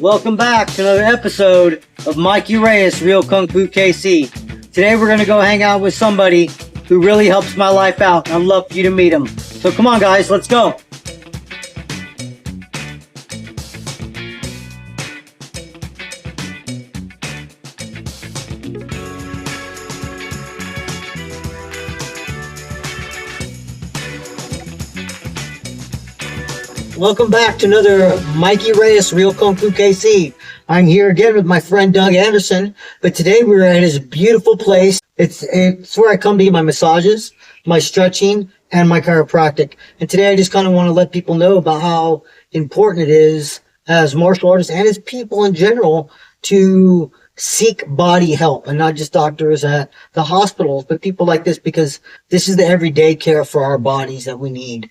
Welcome back to another episode of Mikey Reyes, Real Kung Fu KC. Today we're going to go hang out with somebody who really helps my life out. I'd love for you to meet him. So come on guys, let's go. Welcome back to another Mikey Reyes, Real Kung Fu KC. I'm here again with my friend Doug Anderson, but today we're at his beautiful place. It's where I come to get my massages, my stretching, and my chiropractic. And today I just kind of want to let people know about how important it is as martial artists and as people in general to seek body help, and not just doctors at the hospitals, but people like this, because this is the everyday care for our bodies that we need.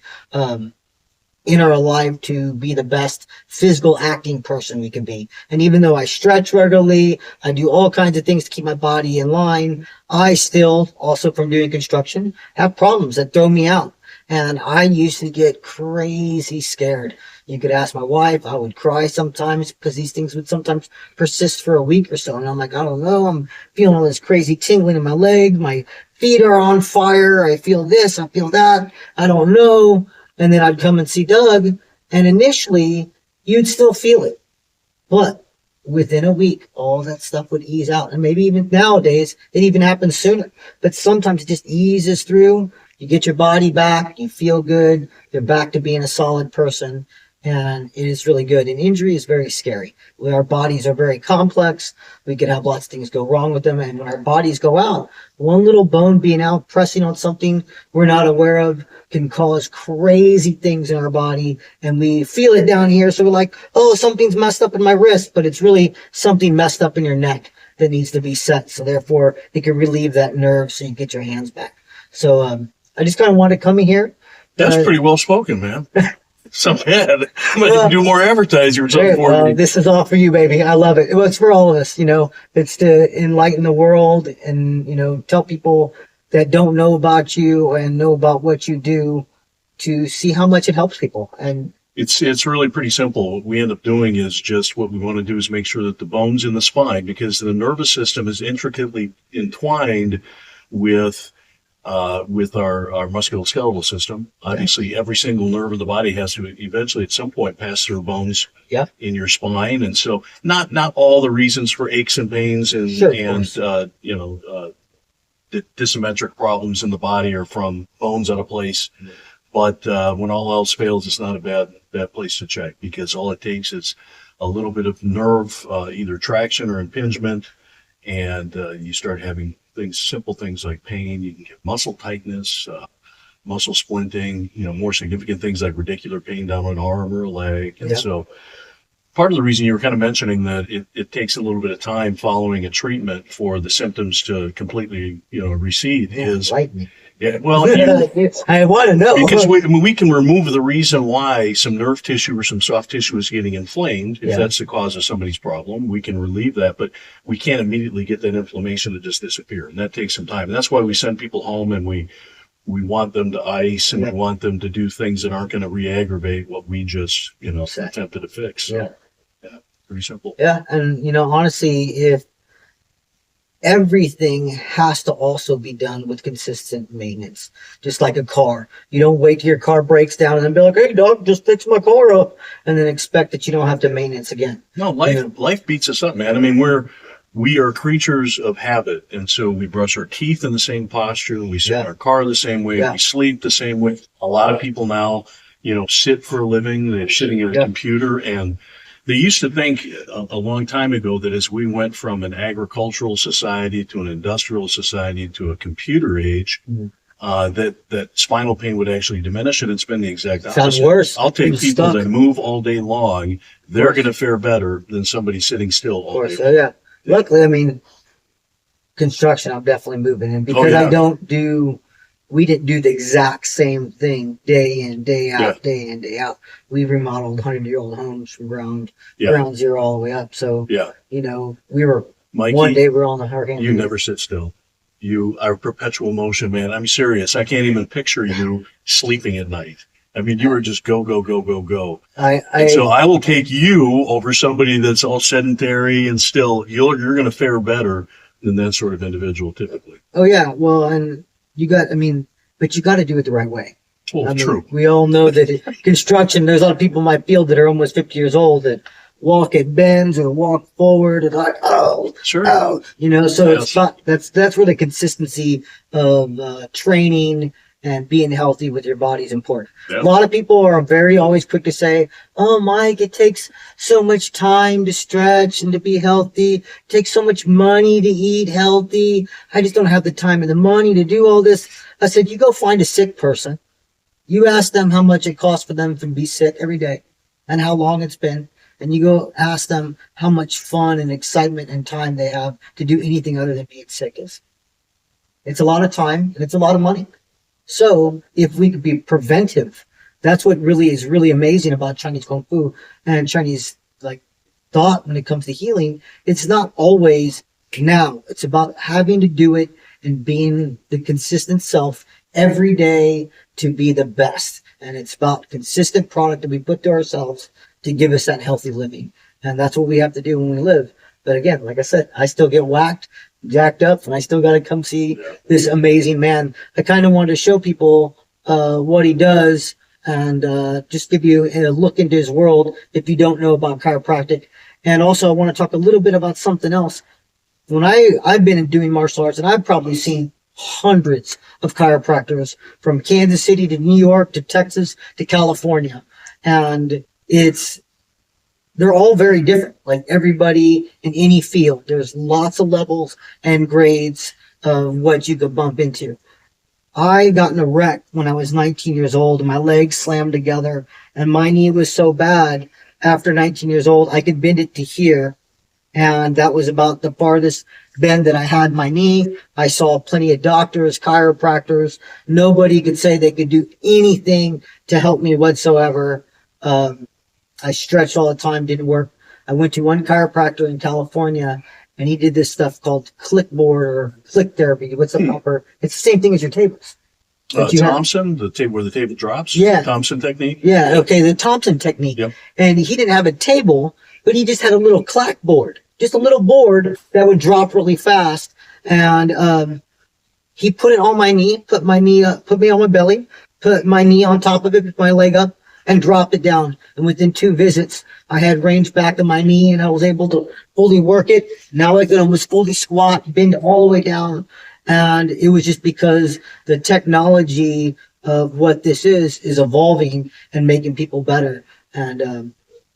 In our life to be the best physical acting person we can be. And even though I stretch regularly, I do all kinds of things to keep my body in line, I still, also from doing construction, have problems that throw me out. And I used to get crazy scared. You could ask my wife, I would cry sometimes because these things would sometimes persist for a week or so. And I'm like, I don't know, I'm feeling all this crazy tingling in my legs, my feet are on fire, I feel this, I feel that, I don't know. And then I'd come and see Doug, and initially, you'd still feel it. But within a week, all that stuff would ease out. And maybe even nowadays, it even happens sooner. But sometimes it just eases through. You get your body back, you feel good, you're back to being a solid person, and it is really good. And injury is very scary. Our bodies are very complex. We could have lots of things go wrong with them. And when our bodies go out, one little bone being out, pressing on something we're not aware of, can cause crazy things in our body, and we feel it down here. So we're like, oh, something's messed up in my wrist, but it's really something messed up in your neck that needs to be set. So therefore, it can relieve that nerve so you get your hands back. So I just kind of wanted to come in here. That's pretty well spoken, man. So bad. I'm going to do more advertising or something for me. This is all for you, baby. I love it. Well, it's for all of us, you know. It's to enlighten the world and, you know, tell people that don't know about you and know about what you do to see how much it helps people. And it's really pretty simple. What we end up doing is just what we want to do is make sure that the bones in the spine, because the nervous system is intricately entwined with our musculoskeletal system. Obviously, every single nerve of the body has to eventually at some point pass through bones in your spine. And so not all the reasons for aches and pains and dysmetric problems in the body are from bones out of place. But when all else fails, it's not a bad place to check, because all it takes is a little bit of nerve, either traction or impingement, and you start having simple things like pain. You can get muscle tightness, muscle splinting, more significant things like radicular pain down an arm or a leg. And so part of the reason you were kind of mentioning that it takes a little bit of time following a treatment for the symptoms to completely, recede is... Yeah, well, I want to know. Because we can remove the reason why some nerve tissue or some soft tissue is getting inflamed. If that's the cause of somebody's problem, we can relieve that, but we can't immediately get that inflammation to just disappear. And that takes some time. And that's why we send people home, and we want them to ice, and we want them to do things that aren't going to re-aggravate what we just, attempted to fix. So, pretty simple. Yeah, and, honestly, if everything has to also be done with consistent maintenance, just like a car. You don't wait till your car breaks down and then be like, hey, dog, just fix my car up, and then expect that you don't have to maintenance again. No, life beats us up, man. I mean, we are creatures of habit, and so we brush our teeth in the same posture, we sit in our car the same way, we sleep the same way. A lot of people now, sit for a living. They're sitting at a computer, and they used to think a long time ago that as we went from an agricultural society to an industrial society to a computer age, that spinal pain would actually diminish, and it's been the exact opposite. Sounds worse. I'll take people that move all day long. They're going to fare better than somebody sitting still all day. So, luckily, I mean, construction, I'm definitely moving in, because we didn't do the exact same thing day in, day out, day in, day out. We remodeled 100-year-old homes from ground zero all the way up. So, we were, Mikey, one day we were on the hurricane. You never sit still. You are perpetual motion, man. I'm serious. I can't even picture you sleeping at night. I mean, you were just go, go, go, go, go. I So I will take you over somebody that's all sedentary and still you're going to fare better than that sort of individual typically. oh yeah, well, and but you got to do it the right way. Well, I mean, true. we all know that construction, there's a lot of people in my field that are almost 50 years old that walk at bends or walk forward and like, oh, Sure. oh, so Yes. it's not, that's where the consistency of training and being healthy with your body is important. Yep. A lot of people are very always quick to say, oh, Mike, it takes so much time to stretch and to be healthy. It takes so much money to eat healthy. I just don't have the time and the money to do all this. I said, you go find a sick person. You ask them how much it costs for them to be sick every day and how long it's been. And you go ask them how much fun and excitement and time they have to do anything other than being sick is. It's a lot of time and it's a lot of money. So if we could be preventive, that's what really is really amazing about Chinese Kung Fu and Chinese thought when it comes to healing. It's not always now. It's about having to do it and being the consistent self every day to be the best. And it's about consistent product that we put to ourselves to give us that healthy living. And that's what we have to do when we live. But again, like I said, I still get whacked, jacked up, and I still got to come see this amazing man. I kind of wanted to show people what he does and just give you a look into his world if you don't know about chiropractic. And also I want to talk a little bit about something else. When I've been doing martial arts, and I've probably seen hundreds of chiropractors from Kansas City to New York to Texas to California. And they're all very different, like everybody in any field. There's lots of levels and grades of what you could bump into. I got in a wreck when I was 19 years old and my legs slammed together and my knee was so bad after 19 years old, I could bend it to here. And that was about the farthest bend that I had my knee. I saw plenty of doctors, chiropractors. Nobody could say they could do anything to help me whatsoever. I stretched all the time, didn't work. I went to one chiropractor in California and he did this stuff called clickboard or click therapy. What's the proper? It's the same thing as your tables. Thompson, the table where the table drops. Yeah. Thompson technique. Yeah. Okay. The Thompson technique. Yep. And he didn't have a table, but he just had a little clackboard, just a little board that would drop really fast. And, he put it on my knee, put me on my belly, put my knee on top of it, put my leg up, and dropped it down. And within 2 visits, I had range back in my knee and I was able to fully work it. Now I could almost fully squat, bend all the way down. And it was just because the technology of what this is evolving and making people better. And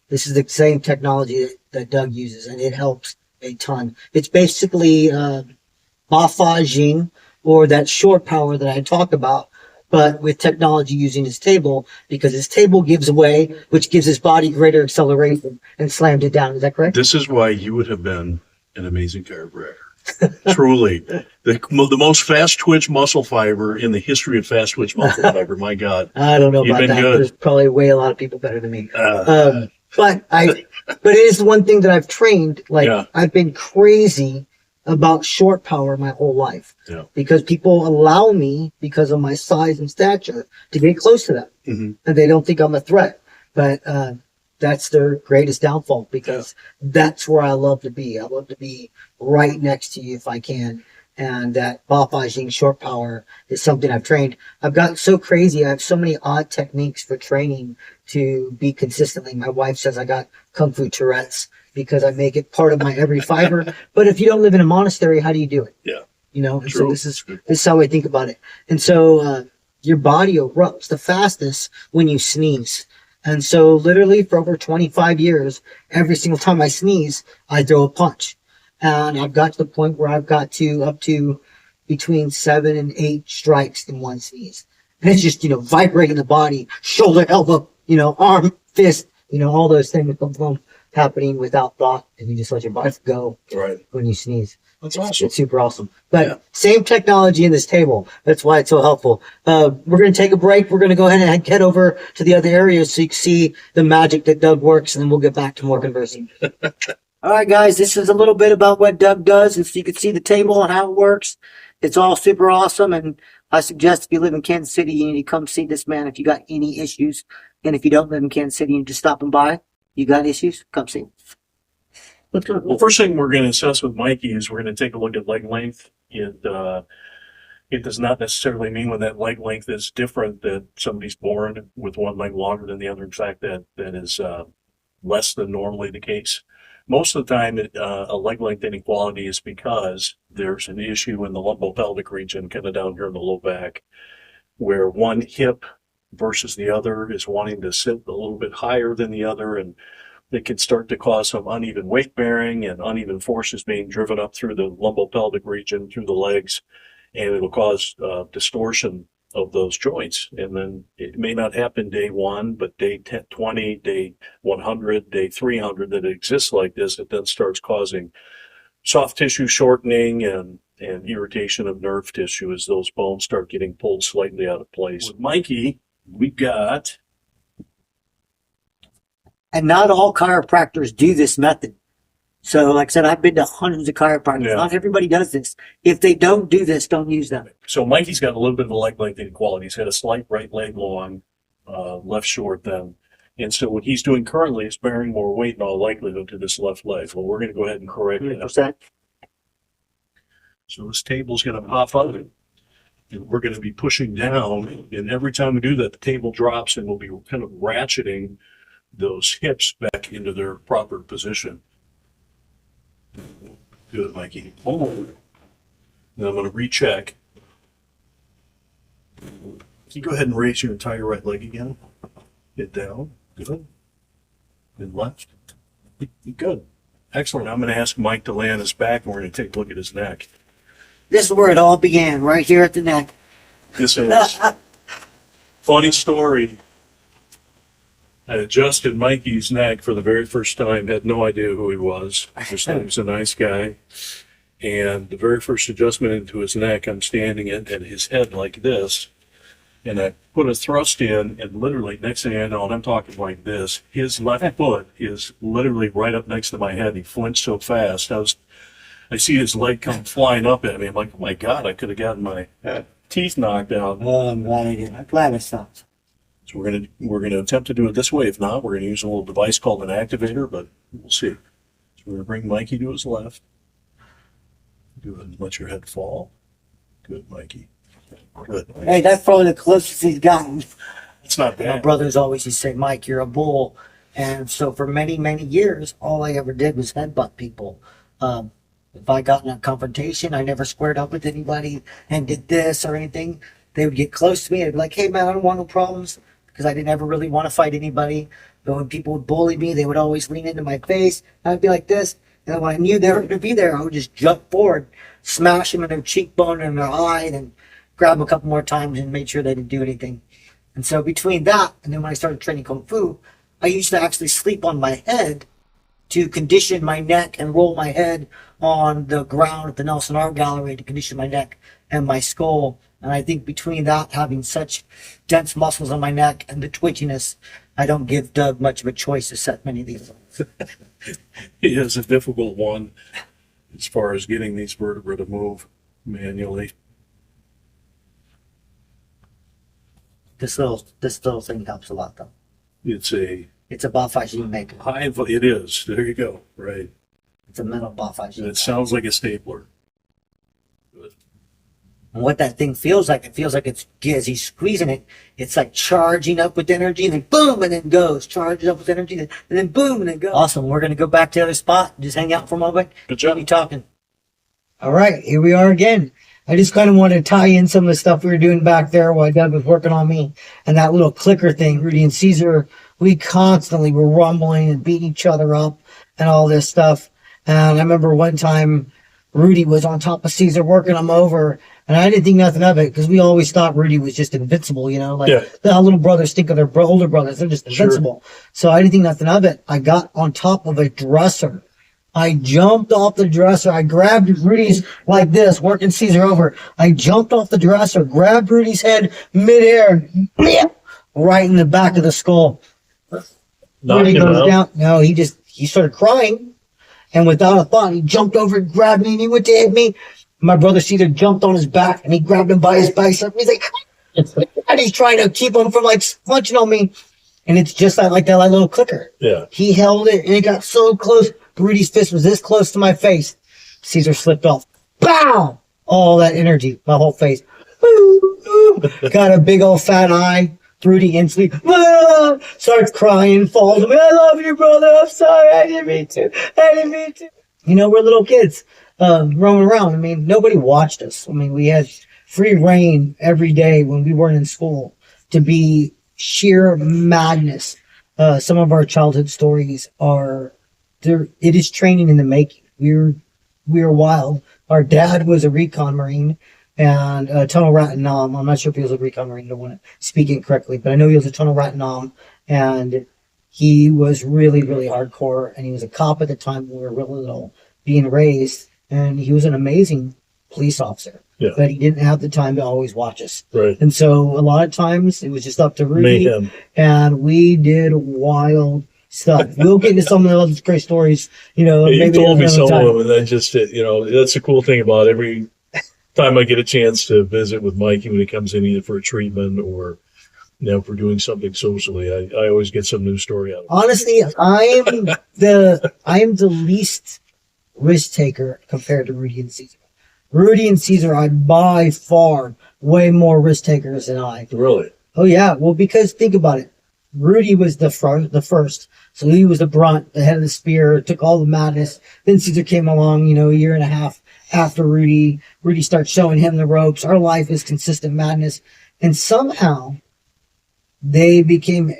this is the same technology that Doug uses, and it helps a ton. It's basically Ba Fa Jing, or that short power that I talk about, but with technology using his table, because his table gives away, which gives his body greater acceleration and slams it down. Is that correct? This is why you would have been an amazing chiropractor. Truly. The most fast twitch muscle fiber in the history of fast twitch muscle fiber. My God. I don't know You've about been that. good. There's probably way a lot of people better than me. But it is one thing that I've trained. I've been crazy about short power my whole life. Yeah. Because people allow me, because of my size and stature, to get close to them. Mm-hmm. And they don't think I'm a threat. But that's their greatest downfall, because that's where I love to be. I love to be right next to you if I can. And that Ba Fa Jing short power is something I've trained. I've gotten so crazy. I have so many odd techniques for training to be consistently. My wife says I got Kung Fu Tourette's because I make it part of my every fiber. But if you don't live in a monastery, how do you do it? Yeah. And so this is how I think about it. And so your body erupts the fastest when you sneeze. And so literally for over 25 years, every single time I sneeze, I throw a punch. And I've got to the point where I've got to up to between 7 and 8 strikes in one sneeze. And it's just, vibrating the body, shoulder, elbow, arm, fist, all those things, boom, happening without thought. And you just let your body go when you sneeze. That's awesome. It's super awesome. But same technology in this table. That's why it's so helpful. We're going to take a break. We're going to go ahead and head over to the other areas so you can see the magic that Doug works, and then we'll get back to more conversing. All right, guys, this is a little bit about what Doug does. If you can see the table and how it works, it's all super awesome. And I suggest if you live in Kansas City, you need to come see this man if you got any issues. And if you don't live in Kansas City and just stopping by, you got issues, come see him. Well, first thing we're going to assess with Mikey is we're going to take a look at leg length. It does not necessarily mean when that leg length is different that somebody's born with one leg longer than the other. In fact, that is less than normally the case. Most of the time, a leg length inequality is because there's an issue in the lumbopelvic region, kind of down here in the low back, where one hip versus the other is wanting to sit a little bit higher than the other, and it can start to cause some uneven weight bearing and uneven forces being driven up through the lumbopelvic region, through the legs, and it'll cause distortion of those joints. And then it may not happen day 1, but day 10, 20, day 100, day 300 that it exists like this, it then starts causing soft tissue shortening and irritation of nerve tissue as those bones start getting pulled slightly out of place. With Mikey, we got... And not all chiropractors do this method. So, like I said, I've been to hundreds of chiropractors. Yeah. Not everybody does this. If they don't do this, don't use them. So Mikey's got a little bit of a leg length inequality. He's got a slight right leg long, left short then. And so what he's doing currently is bearing more weight in all likelihood to this left leg. Well, we're going to go ahead and correct that. 100%. So this table's going to pop up, and we're going to be pushing down. And every time we do that, the table drops, and we'll be kind of ratcheting those hips back into their proper position. Good, Mikey. Oh. Now I'm going to recheck. Can you go ahead and raise your entire right leg again? Get down. Good. And left. Good. Excellent. I'm going to ask Mike to lay on his back, and we're going to take a look at his neck. This is where it all began, right here at the neck. This is funny story. I adjusted Mikey's neck for the very first time, had no idea who he was. Just thought he was a nice guy. And the very first adjustment into his neck, I'm standing at his head like this. And I put a thrust in, and literally, next thing I know, and I'm talking like this, his left foot is literally right up next to my head. He flinched so fast. I see his leg come flying up at me. I'm like, oh my God, I could have gotten my teeth knocked out. Oh, I'm glad I did. I'm glad I stopped. So we're gonna attempt to do it this way. If not, we're gonna use a little device called an activator, but we'll see. So we're gonna bring Mikey to his left. Good, and let your head fall. Good, Mikey. Good. Hey, that's probably the closest he's gotten. It's not My bad. brothers always used to say, Mike, you're a bull. And so for many, many years, all I ever did was headbutt people. If I got in a confrontation, I never squared up with anybody and did this or anything. They would get close to me. I'd be like, hey, man, I don't want no problems, because I didn't ever really want to fight anybody. But when people would bully me, they would always lean into my face. I'd be like this. And then when I knew they were going to be there, I would just jump forward, smash them in their cheekbone and their eye, and then grab them a couple more times and make sure they didn't do anything. And so between that and then when I started training Kung Fu, I used to actually sleep on my head to condition my neck and roll my head on the ground at the Nelson Art Gallery to condition my neck and my skull. And I think between that, having such dense muscles on my neck and the twitchiness, I don't give Doug much of a choice to set many of these. It is a difficult one as far as getting these vertebrae to move manually. This little thing helps a lot, though. It's a It's a buff you make. it is. There you go. Right. It's a metal buff And it sounds like a stapler. Good. And what that thing feels like, it feels like it's, as he's squeezing it, it's like charging up with energy, and then boom, and then goes. Charges up with energy, and then boom, and then goes. Awesome. We're going to go back to the other spot and just hang out for a moment. Good job. Keep talking. All right, here we are again. I just kind of wanted to tie in some of the stuff we were doing back there while Doug was working on me. And that little clicker thing, Rudy and Ceaser, we constantly were rumbling and beating each other up and all this stuff. And I remember one time Rudy was on top of Ceaser working him over, and I didn't think nothing of it because we always thought Rudy was just invincible, you know, like how little brothers think of their older brothers. They're just invincible. Sure. So I didn't think nothing of it. I got on top of a dresser. I jumped off the dresser. I grabbed Rudy's like this, working Ceaser over. I jumped off the dresser, grabbed Rudy's head midair, right in the back of the skull. Rudy goes down. No, he started crying. And without a thought, he jumped over and grabbed me, and he went to hit me. My brother Ceaser jumped on his back and he grabbed him by his bicep. He's like, and he's trying to keep him from like punching on me. And it's just like that little clicker. Yeah. He held it and it got so close. Rudy's fist was this close to my face. Ceaser slipped off. Bow! All that energy, my whole face. Got a big old fat eye. Rudy instantly starts crying, falls. I love you, brother. I'm sorry. I didn't mean to. You know, we're little kids roaming around. I mean, nobody watched us. I mean, we had free reign every day when we weren't in school to be sheer madness. Some of our childhood stories are there. It is training in the making. We were wild. Our dad was a recon Marine and a tunnel rat in Nam. I'm not sure if he was a recon Marine. I don't want to speak incorrectly, but I know he was a tunnel rat in Nam, and he was really, really hardcore. And he was a cop at the time when we were really little, being raised, and he was an amazing police officer. Yeah. But he didn't have the time to always watch us. Right. And so a lot of times it was just up to Rudy. Mayhem. And we did wild stuff. We'll get into some of those great stories, you know. You maybe told me another some time. of them, and then just, you know, that's the cool thing about every time I get a chance to visit with Mikey when he comes in, either for a treatment or, you know, for doing something socially, I always get some new story out of it. Honestly, I am the least risk taker compared to Rudy and Ceaser. Rudy and Ceaser are by far way more risk takers than I. Really? Oh yeah, well, because think about it. Rudy was the first, so he was the brunt, the head of the spear, took all the madness. Then Ceaser came along, you know, a year and a half after Rudy. Rudy starts showing him the ropes. Our life is consistent madness, and somehow they became,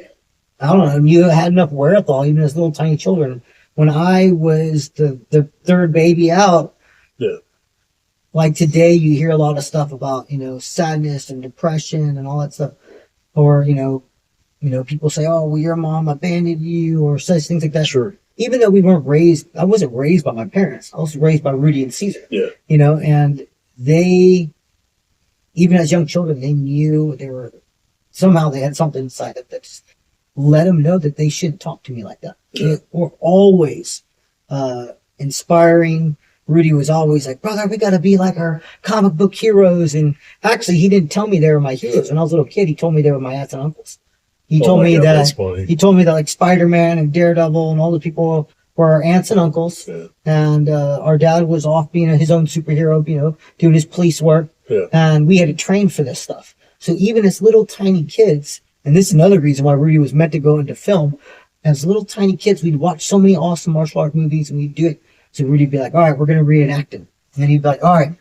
I don't know, you had enough wherewithal, even as little tiny children. When I was the third baby out, Yeah. like today, you hear a lot of stuff about, you know, sadness and depression and all that stuff, or you know, people say, "Oh, well, your mom abandoned you," or such things like that. Sure. Even though we weren't raised, I wasn't raised by my parents. I was raised by Rudy and Ceaser. Yeah. You know, and they, even as young children, they knew somehow they had something inside them that just let them know that they shouldn't talk to me like that. Yeah. They were always inspiring. Rudy was always like, "Brother, we got to be like our comic book heroes." And actually, he didn't tell me they were my heroes. When I was a little kid, he told me they were my aunts and uncles. He told me that's funny. he told me that like Spider-Man and Daredevil and all the people were our aunts and uncles. Yeah. And our dad was off being his own superhero, you know, doing his police work. Yeah. And we had to train for this stuff. So even as little tiny kids, and this is another reason why Rudy was meant to go into film, as little tiny kids, we'd watch so many awesome martial art movies and we'd do it. So Rudy'd be like, "All right, we're going to reenact it." And then he'd be like, "All right,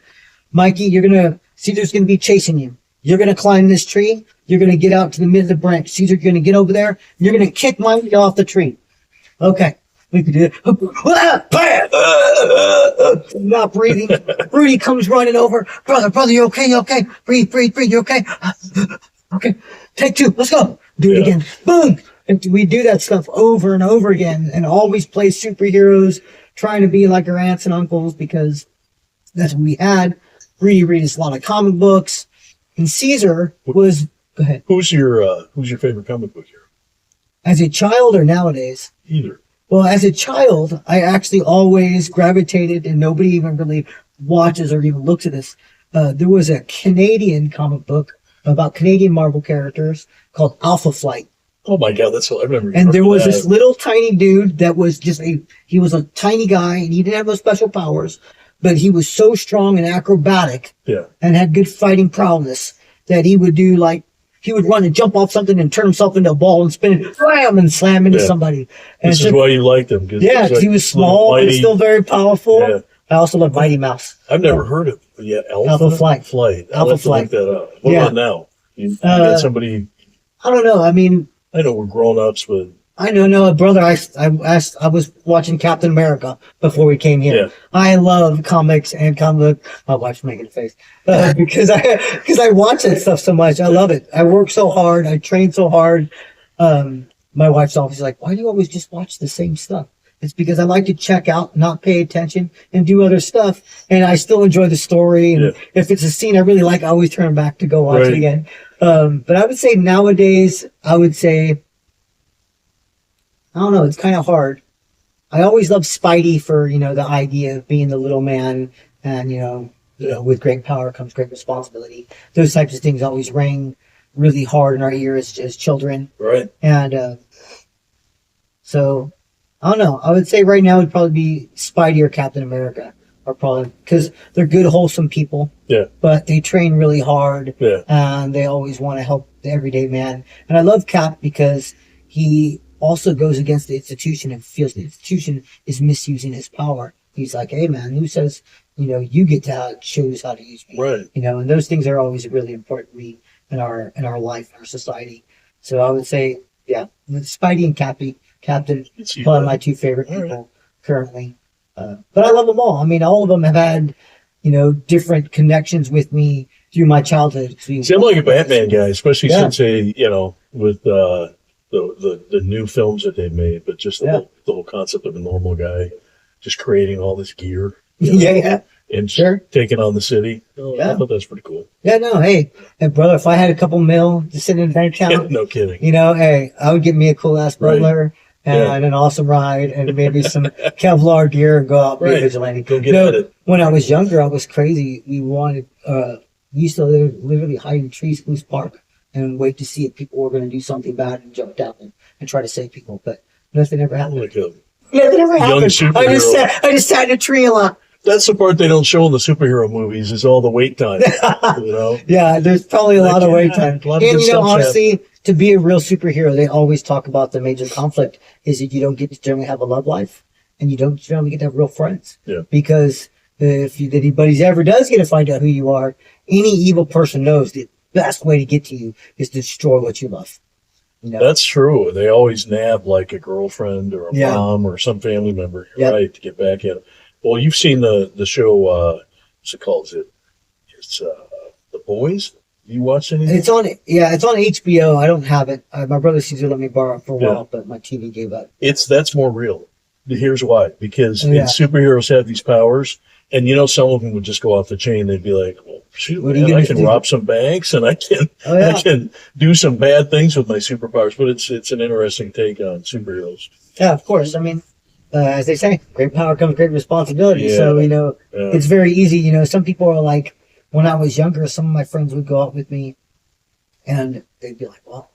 Mikey, Ceaser's going to be chasing you. You're going to climb this tree. You're going to get out to the mid of the branch. Ceaser, you're going to get over there. And you're going to kick Mikey off the tree." Okay. We could do it. Not breathing. Rudy comes running over. Brother, you okay? You okay? Breathe. You okay? Okay. Take two. Let's go. Do it again. Boom. And we do that stuff over and over again and always play superheroes, trying to be like our aunts and uncles because that's what we had. Rudy reads a lot of comic books. And Ceaser was, go ahead. Who's your favorite comic book hero? As a child or nowadays? Either. Well, as a child, I actually always gravitated, and nobody even really watches or even looks at this. There was a Canadian comic book about Canadian Marvel characters called Alpha Flight. Oh my God, I remember. And there was this little tiny dude that was he was a tiny guy, and he didn't have no special powers, but he was so strong and acrobatic, Yeah. and had good fighting prowess that he would run and jump off something and turn himself into a ball and spin it, slam and slam into somebody. And This is why you liked him. Yeah, because he was small and still very powerful. Yeah. I also love Mighty Mouse. I've never heard of it. Yeah, Alpha Flight. I'll have to look that up. What about now? You got somebody? I don't know. I mean, I know we're grown ups, but I know, no, brother. I was watching Captain America before we came here. Yeah. I love comics and comic. My wife's making a face because I watch that stuff so much. I love it. I work so hard. I train so hard. My wife's always like, "Why do you always just watch the same stuff?" It's because I like to check out, not pay attention, and do other stuff. And I still enjoy the story. And if it's a scene I really like, I always turn back to go watch it again. But I would say nowadays, I don't know, it's kind of hard. I always loved Spidey for, the idea of being the little man and, You know, with great power comes great responsibility. Those types of things always ring really hard in our ears as children. Right. And so, I don't know. I would say right now would probably be Spidey or Captain America. Or probably because they're good, wholesome people. Yeah. But they train really hard. Yeah. And they always want to help the everyday man. And I love Cap because he also goes against the institution and feels the institution is misusing his power. He's like, hey man, who says, you know, you get to choose how to use me? Right. You know, and those things are always really important to me in our life, in our society. So I would say, yeah, Spidey and Captain, probably my two favorite people currently. But I love them all. I mean, all of them have had, you know, different connections with me through my childhood. See, I'm like a Batman guy, especially since they, you know, with the new films that they've made, but just the whole concept of a normal guy just creating all this gear. You know, and taking on the city. I thought that's pretty cool. Yeah, no, hey, brother, if I had a couple mil to sit in the bank account, no kidding. You know, hey, I would get me a cool ass butler. And an awesome ride, and maybe some Kevlar gear, and go out and be a vigilante. Go get at it. When I was younger, I was crazy. We used to literally hide in trees, Moose Park, and wait to see if people were going to do something bad and jump down and try to save people. But nothing ever happened. Nothing ever happened. I just sat in a tree a lot. That's the part they don't show in the superhero movies is all the wait time. You know? Yeah, there's probably a lot of wait time. And you know, honestly, to be a real superhero, they always talk about the major conflict is that you don't get to generally have a love life, and you don't generally get to have real friends. Yeah. Because if anybody's ever does get to find out who you are, any evil person knows the best way to get to you is to destroy what you love. You know? That's true. They always nab like a girlfriend or a mom or some family member, right, to get back at them. Well, you've seen the show, what's it called? It's The Boys? You watch anything? It's on HBO. I don't have it. My brother Ceaser let me borrow it for a while, but my TV gave up. That's more real. Here's why. Because superheroes have these powers, and you know, some of them would just go off the chain. They'd be like, well, shoot, man, I can rob some banks, and I can do some bad things with my superpowers. But it's an interesting take on superheroes. Yeah, of course. I mean, as they say, great power comes great responsibility. Yeah. So, you know, it's very easy. You know, some people are like, when I was younger, some of my friends would go out with me and they'd be like, well,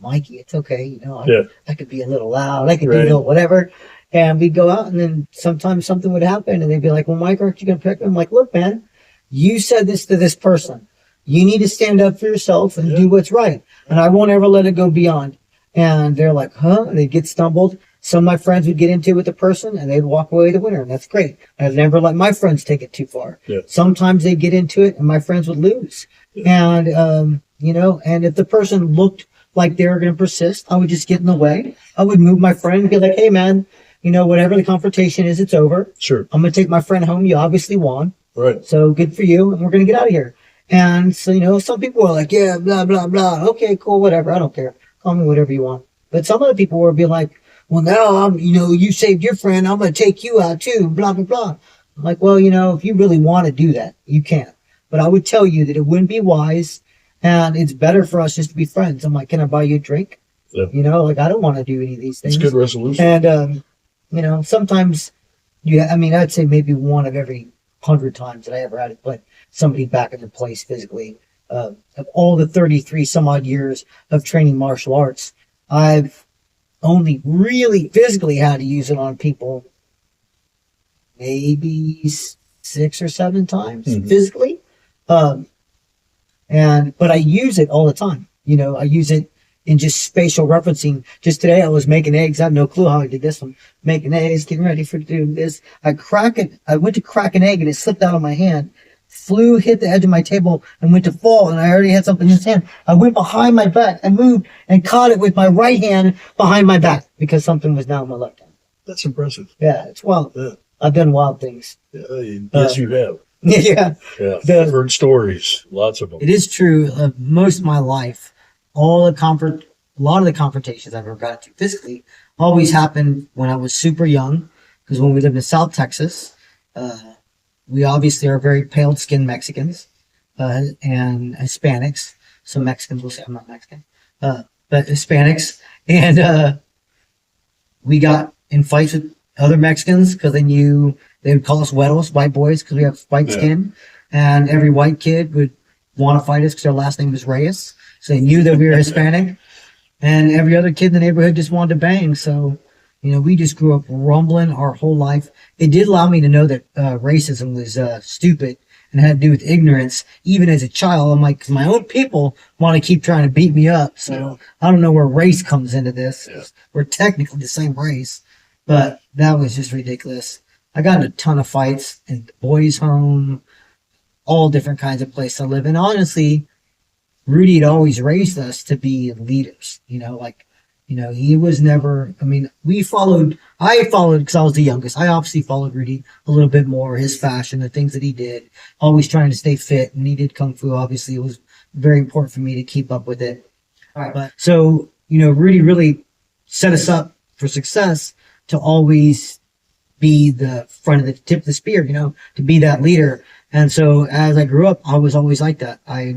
Mikey, it's okay. You know, I could be a little loud. I could be a little whatever. And we'd go out and then sometimes something would happen and they'd be like, well, Mike, aren't you going to pick me? I'm like, look, man, you said this to this person. You need to stand up for yourself and do what's right. And I won't ever let it go beyond. And they're like, huh? And they'd get stumbled. Some of my friends would get into it with the person and they'd walk away the winner, and that's great. I've never let my friends take it too far. Yeah. Sometimes they'd get into it and my friends would lose. Yeah. And, you know, and if the person looked like they were going to persist, I would just get in the way. I would move my friend and be like, hey, man, you know, whatever the confrontation is, it's over. Sure. I'm going to take my friend home. You obviously won. Right. So good for you. And we're going to get out of here. And so, you know, some people are like, yeah, blah, blah, blah. Okay, cool, whatever. I don't care. Call me whatever you want. But some other people would be like, well, now you saved your friend. I'm going to take you out too. Blah, blah, blah. I'm like, well, you know, if you really want to do that, you can. But I would tell you that it wouldn't be wise. And it's better for us just to be friends. I'm like, can I buy you a drink? Yeah. You know, like, I don't want to do any of these things. It's a good resolution. And, you know, sometimes I'd say maybe one of every 100 times that I ever had to put somebody back in their place physically. Of all the 33 some odd years of training martial arts, I've only really physically had to use it on people maybe 6 or 7 times physically. But I use it all the time. You know, I use it in just spatial referencing. Just today I was making eggs. I have no clue how I did this one. Making eggs, getting ready for doing this. I went to crack an egg and it slipped out of my hand. Flew, hit the edge of my table, and went to fall, and I already had something in his hand. I went behind my back and moved and caught it with my right hand behind my back because something was down my left hand. That's impressive. Yeah, it's wild. Yeah. I've done wild things. Yes, you have. Yeah. I've heard stories, lots of them. It is true. Most of my life, a lot of the confrontations I've ever got to physically always happened when I was super young, because when we lived in South Texas, we obviously are very pale-skinned Mexicans and Hispanics. Some Mexicans will say I'm not Mexican, but Hispanics. And we got in fights with other Mexicans because they knew they would call us güeros, white boys, because we have white skin. And every white kid would want to fight us because our last name was Reyes. So they knew that we were Hispanic. And every other kid in the neighborhood just wanted to bang. So, you know, we just grew up rumbling our whole life. It did allow me to know that racism was stupid and had to do with ignorance. Even as a child, I'm like, 'cause my own people want to keep trying to beat me up. So I don't know where race comes into this. Yeah. We're technically the same race. But that was just ridiculous. I got in a ton of fights in the boys' home, all different kinds of places I live in. Honestly, Rudy had always raised us to be leaders, you know, like, you know, he was never, I mean, I followed because I was the youngest. I obviously followed Rudy a little bit more, his fashion, the things that he did, always trying to stay fit. And he did Kung Fu, obviously. It was very important for me to keep up with it. All right, but so, you know, Rudy really set us up for success to always be the front of the tip of the spear, you know, to be that leader. And so as I grew up, I was always like that. I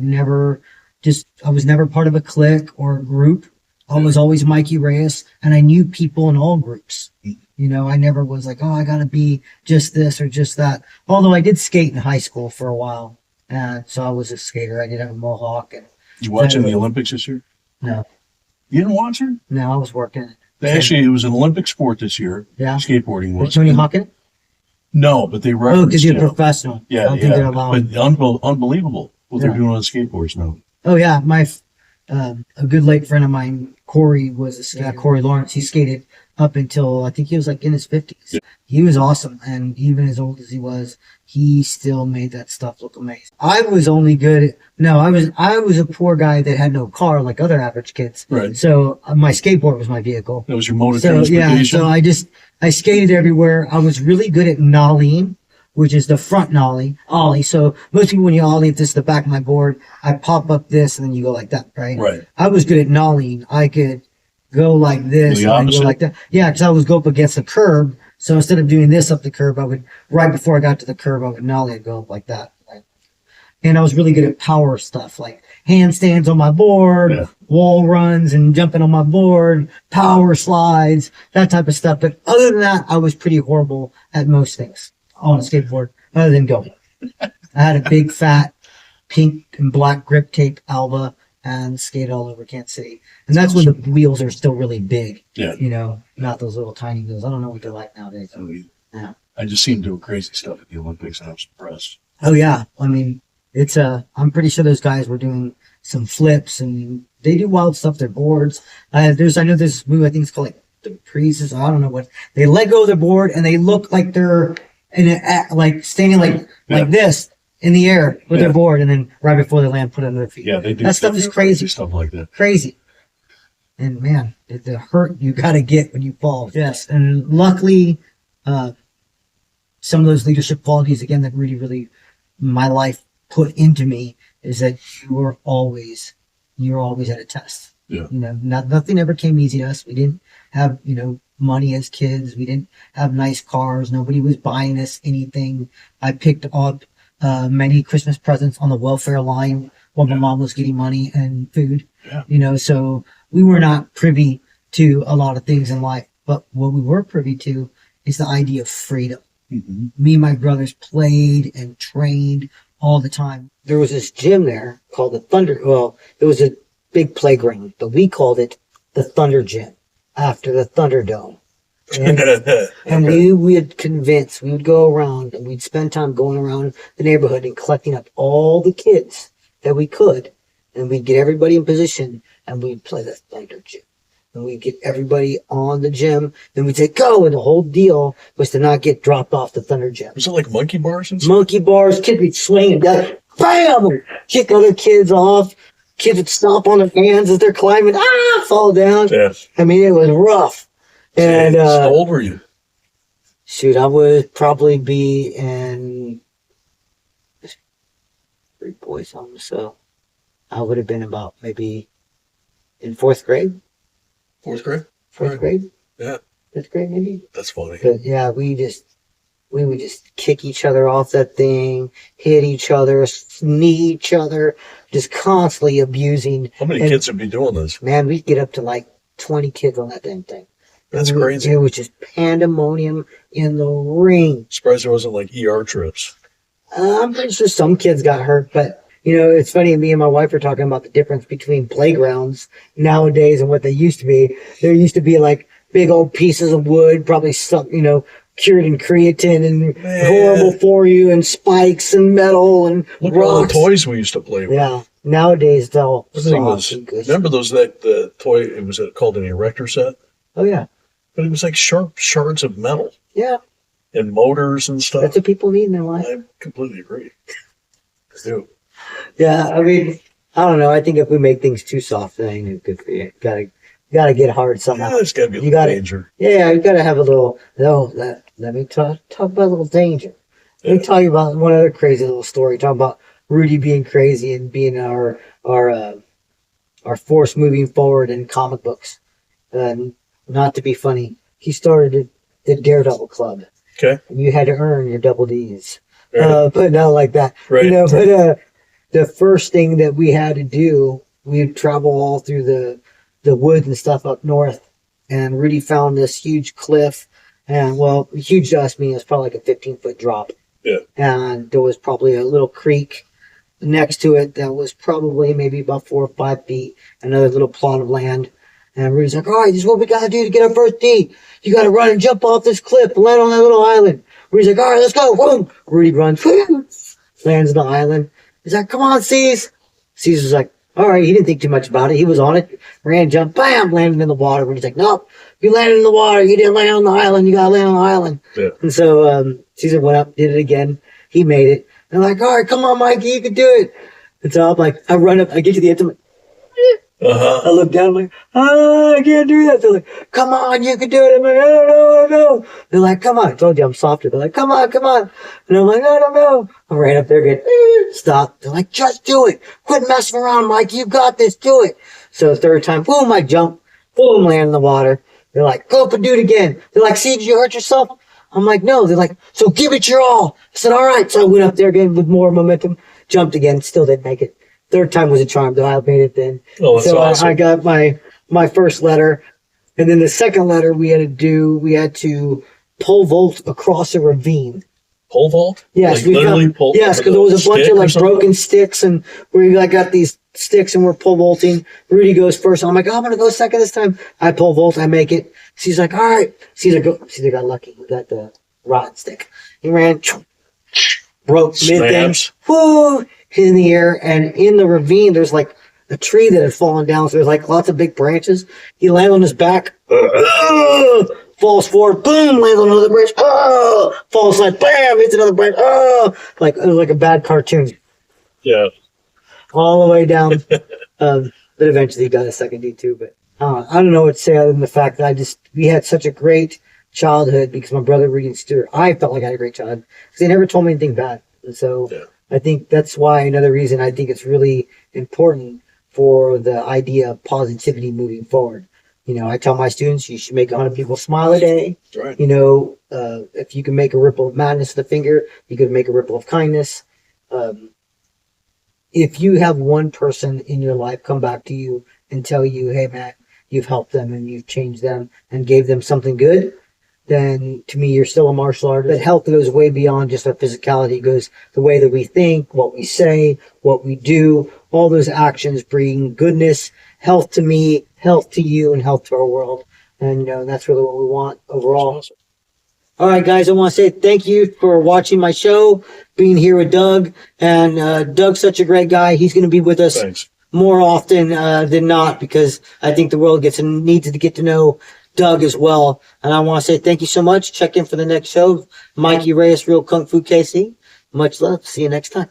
was never part of a clique or a group. I was always Mikey Reyes, and I knew people in all groups. You know, I never was like, oh, I got to be just this or just that. Although I did skate in high school for a while. And so I was a skater. I did have a mohawk. And You watching the Olympics this year? no, You didn't watch it? I was working. Actually, it was an Olympic sport this year. Yeah. Skateboarding Was was. Tony Hawkin? No, but they Oh, referenced because you're it. professional. I Yeah, don't think they're yeah. allowed. But unbelievable what they're Yeah. doing on skateboards now. Oh yeah, a good late friend of mine, Corey, was a skater. Corey Lawrence. He skated up until I think he was like in his 50s. Yeah. He was awesome, and even as old as he was, he still made that stuff look amazing. I was only good at I was a poor guy that had no car like other average kids. Right. So my skateboard was my vehicle. That was your mode of So yeah, transportation. so I skated everywhere. I was really good at nollieing, which is the front ollie. So most people, when you ollie, if this is the back of my board, I pop up this and then you go like that, right? Right. I was good at nollieing. I could go like this The and then go opposite? like that. Yeah, because I would go up against the curb. So instead of doing this up the curb, right before I got to the curb, I would nollie and go up like that. Right? And I was really good at power stuff, like handstands on my board, Yeah. wall runs and jumping on my board, power slides, that type of stuff. But other than that, I was pretty horrible at most things on a skateboard, other than going. I had a big fat pink and black grip tape Alba and skated all over Kansas City. And that's when the wheels are still really big. Yeah. You know, not those little tiny wheels. I don't know what they're like nowadays. I mean, Yeah. I just seen him doing crazy stuff at the Olympics, and I was impressed. Oh yeah. I mean, I'm pretty sure those guys were doing some flips and they do wild stuff. Their boards. I know there's this move, I think it's called like the Priuses. I don't know what. They let go of their board and they look like they're like standing like this in the air with their board, and then right before they land, put it on their feet. Yeah, they do. That stuff is crazy. Stuff like that. Crazy. And man, the hurt you got to get when you fall. Yes. And luckily, some of those leadership qualities, again, that really, my life put into me is that you're always at a test. Yeah. You know, nothing ever came easy to us. We didn't have, you know, money as kids. We didn't have nice cars. Nobody was buying us anything. I picked up many Christmas presents on the welfare line while my mom was getting money and food. Yeah. You know, so we were not privy to a lot of things in life. But what we were privy to is the idea of freedom. Mm-hmm. Me and my brothers played and trained all the time. There was this gym there called the Thunder. Well, it was a big playground, but we called it the Thunder Gym after the Thunderdome. And we would go around and we'd spend time going around the neighborhood and collecting up all the kids that we could. And we'd get everybody in position and we'd play the Thunder Gym. And we'd get everybody on the gym. Then we'd say, go. And the whole deal was to not get dropped off the Thunder Gym. Was it like monkey bars and stuff? Monkey bars, kids would swing and bam! Kick other kids off. Kids would stomp on their hands as they're climbing. Fall down. Yes. I mean, it was rough. And how old were you? shoot, I would probably be in 3 boys something, so I would have been about maybe in 4th grade. 4th grade? 4th grade? Yeah. 5th grade maybe? That's funny. But yeah, we would just kick each other off that thing, hit each other, knee each other, just constantly abusing. How many kids would be doing this? Man, we'd get up to like 20 kids on that damn thing. That's crazy. It was just pandemonium in the ring. Surprised there wasn't like ER trips. I'm pretty sure some kids got hurt, but you know, it's funny. Me and my wife were talking about the difference between playgrounds nowadays and what they used to be. There used to be like big old pieces of wood, probably stuck, you know, cured in creatine and horrible for you, and spikes and metal and Look at all the rocks. toys we used to play with. Yeah, nowadays it's all Everything soft was, and good. remember those, the toy, it was called an erector set? Oh yeah, But it was like sharp shards of metal yeah. and motors and stuff. That's what people need in their life. I completely agree. I do. Yeah, I mean, I don't know. I think if we make things too soft, then ain't it good for you. Gotta get hard somehow. Yeah, there's got to be a You little gotta- danger. Yeah, you gotta have a little. No, let me talk about a little danger. Let me tell you about one other crazy little story. Talk about Rudy being crazy and being our force moving forward in comic books. And not to be funny, he started the Daredevil Club. Okay. And you had to earn your double D's. Right. But not like that. Right. You know, but the first thing that we had to do, we'd travel all through the woods and stuff up north. And Rudy found this huge cliff. And, well, huge to us means it's probably like a 15-foot drop. Yeah. And there was probably a little creek next to it that was probably maybe about 4 or 5 feet. Another little plot of land. And Rudy's like, all right, this is what we got to do to get our first D. You got to run and jump off this cliff and land on that little island. Rudy's like, all right, let's go. Boom. Rudy runs, lands on the island. He's like, come on, Cease. Ceaser's like, all right. He didn't think too much about it. He was on it. Ran, jumped, bam, landed in the water. Rudy's like, nope, you landed in the water. You didn't land on the island. You got to land on the island. Yeah. And so Ceaser went up, did it again. He made it. And I'm like, all right, come on, Mikey, you can do it. And so I'm like, I run up, I get to the edge. I'm like, I look down, I'm like, I can't do that. They're like, come on, you can do it. I'm like, no. They're like, come on. I told you I'm softer. They're like, come on. And I'm like, no. I ran up there again. Stop. They're like, just do it. Quit messing around, Mike. You got this. Do it. So the third time, boom, I jump. Boom, land in the water. They're like, go up and do it again. They're like, see, did you hurt yourself? I'm like, no. They're like, so give it your all. I said, all right. So I went up there again with more momentum. Jumped again. Still didn't make it. Third time was a charm, though. I made it then. Oh, that's so awesome. I got my first letter. And then the second letter we had to pole vault across a ravine. Pole vault? Yes, Like we literally got, pole yes, because there was a bunch stick of or like something? broken sticks, and we like got these sticks and we're pole vaulting. Rudy goes first. I'm like, oh, I'm gonna go second this time. I pole vault, I make it. She's like, all right. Caesar got lucky. He got the rotten stick. He ran, broke mid thing. Snaps. Whoo! Hit in the air, and in the ravine there's like a tree that had fallen down, so there's like lots of big branches. He lands on his back, falls forward, boom, lands on another branch, falls like bam, hits another branch, like it was like a bad cartoon, Yeah. all the way down. But eventually he got a second D too. But I don't know what to say other than the fact that we had such a great childhood because my brother Rudy and Ceaser, I felt like I had a great childhood because they never told me anything bad, and so. Yeah. I think that's why another reason I think it's really important for the idea of positivity moving forward. You know, I tell my students you should make 100 people smile a day. That's right. You know, if you can make a ripple of madness with a finger, you could make a ripple of kindness. If you have one person in your life come back to you and tell you, hey, man, you've helped them and you've changed them and gave them something good, then to me, you're still a martial artist. But health goes way beyond just our physicality. It goes the way that we think, what we say, what we do. All those actions bring goodness, health to me, health to you, and health to our world. And, you know, that's really what we want overall. Awesome. All right, guys, I want to say thank you for watching my show, being here with Doug. And Doug's such a great guy. He's going to be with us Thanks. more often than not because I think the world needs to get to know Doug as well. And I want to say thank you so much. Check in for the next show. Mikey Reyes, Real Kung Fu KC. Much love. See you next time.